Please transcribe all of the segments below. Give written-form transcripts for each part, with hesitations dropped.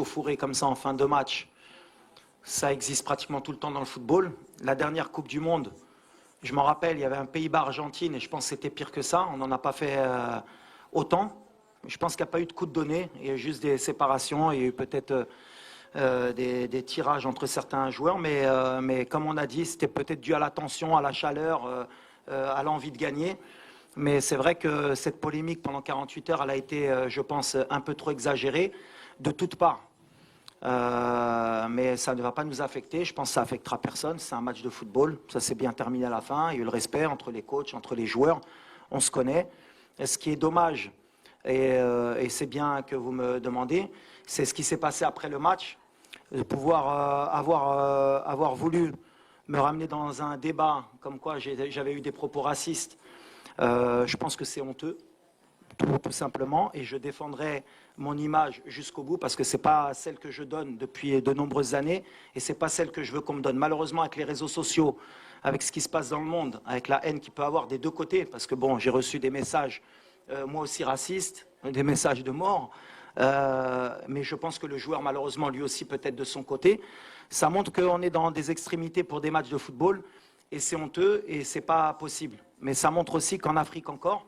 Fourré comme ça en fin de match, ça existe pratiquement tout le temps dans le football. La dernière Coupe du Monde, je m'en rappelle, il y avait un Pays-Bas-Argentine et je pense que c'était pire que ça. On n'en a pas fait autant. Je pense qu'il n'y a pas eu de coup de donné. Il y a eu juste des séparations. Il y a eu peut-être des tirages entre certains joueurs. Mais comme on a dit, c'était peut-être dû à la tension, à la chaleur, à l'envie de gagner. Mais c'est vrai que cette polémique pendant 48 heures, elle a été, je pense, un peu trop exagérée de toutes parts. Mais ça ne va pas nous affecter. Je pense que ça affectera personne. C'est un match de football. Ça s'est bien terminé à la fin. Il y a eu le respect entre les coachs, entre les joueurs. On se connaît. Et ce qui est dommage, et c'est bien que vous me demandez, c'est ce qui s'est passé après le match. De pouvoir avoir voulu me ramener dans un débat comme quoi j'avais eu des propos racistes. Je pense que c'est honteux. Tout simplement, et je défendrai mon image jusqu'au bout parce que ce n'est pas celle que je donne depuis de nombreuses années et ce n'est pas celle que je veux qu'on me donne. Malheureusement, avec les réseaux sociaux, avec ce qui se passe dans le monde, avec la haine qu'il peut avoir des deux côtés, parce que bon, j'ai reçu des messages, moi aussi racistes, des messages de mort, mais je pense que le joueur, malheureusement, lui aussi peut-être de son côté, ça montre qu'on est dans des extrémités pour des matchs de football et c'est honteux et ce n'est pas possible. Mais ça montre aussi qu'en Afrique encore,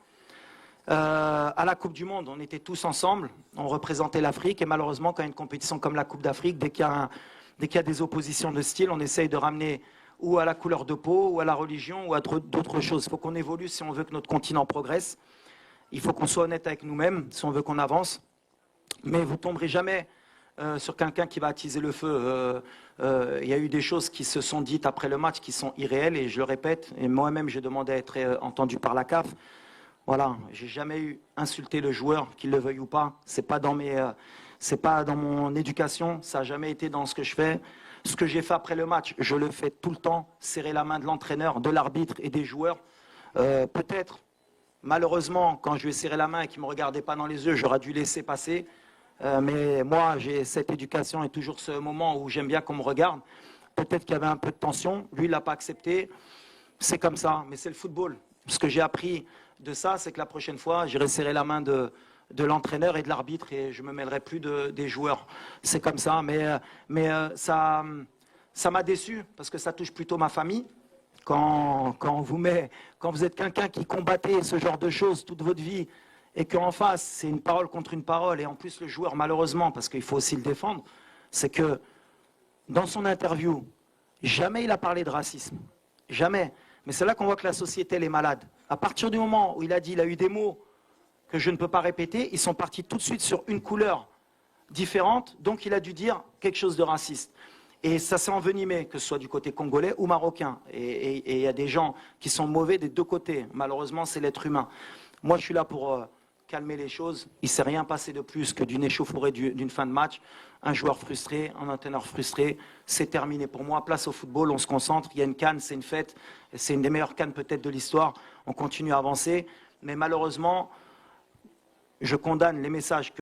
à la Coupe du Monde, on était tous ensemble, on représentait l'Afrique et malheureusement quand il y a une compétition comme la Coupe d'Afrique, dès qu'il y a des oppositions de style, on essaye de ramener ou à la couleur de peau, ou à la religion, ou à d'autres choses. Il faut qu'on évolue si on veut que notre continent progresse. Il faut qu'on soit honnête avec nous-mêmes si on veut qu'on avance. Mais vous ne tomberez jamais sur quelqu'un qui va attiser le feu. Il y a eu des choses qui se sont dites après le match qui sont irréelles et je le répète, et moi-même j'ai demandé à être entendu par la CAF. Voilà, j'ai jamais eu insulté le joueur, qu'il le veuille ou pas. C'est pas dans mon éducation, ça n'a jamais été dans ce que je fais. Ce que j'ai fait après le match, je le fais tout le temps, serrer la main de l'entraîneur, de l'arbitre et des joueurs. Peut-être, malheureusement, quand je lui ai serré la main et qu'il ne me regardait pas dans les yeux, j'aurais dû laisser passer. Mais moi, j'ai cette éducation et toujours ce moment où j'aime bien qu'on me regarde. Peut-être qu'il y avait un peu de tension, lui, il ne l'a pas accepté. C'est comme ça, mais c'est le football. Ce que j'ai appris de ça, c'est que la prochaine fois, j'irai serrer la main de l'entraîneur et de l'arbitre et je ne me mêlerai plus des joueurs. C'est comme ça, mais ça m'a déçu parce que ça touche plutôt ma famille. Quand vous êtes quelqu'un qui combattait ce genre de choses toute votre vie et qu'en face, c'est une parole contre une parole et en plus le joueur, malheureusement, parce qu'il faut aussi le défendre, c'est que dans son interview, jamais il a parlé de racisme. Jamais. Mais c'est là qu'on voit que la société, elle est malade. À partir du moment où il a dit, il a eu des mots que je ne peux pas répéter, ils sont partis tout de suite sur une couleur différente, donc il a dû dire quelque chose de raciste. Et ça s'est envenimé, que ce soit du côté congolais ou marocain. Et il y a des gens qui sont mauvais des deux côtés. Malheureusement, c'est l'être humain. Moi, je suis là pour calmer les choses. Il ne s'est rien passé de plus que d'une échauffourée d'une fin de match. Un joueur frustré, un entraîneur frustré. C'est terminé pour moi. Place au football, on se concentre. Il y a une CAN, c'est une fête. C'est une des meilleures CAN peut-être de l'histoire. On continue à avancer. Mais malheureusement, je condamne les messages que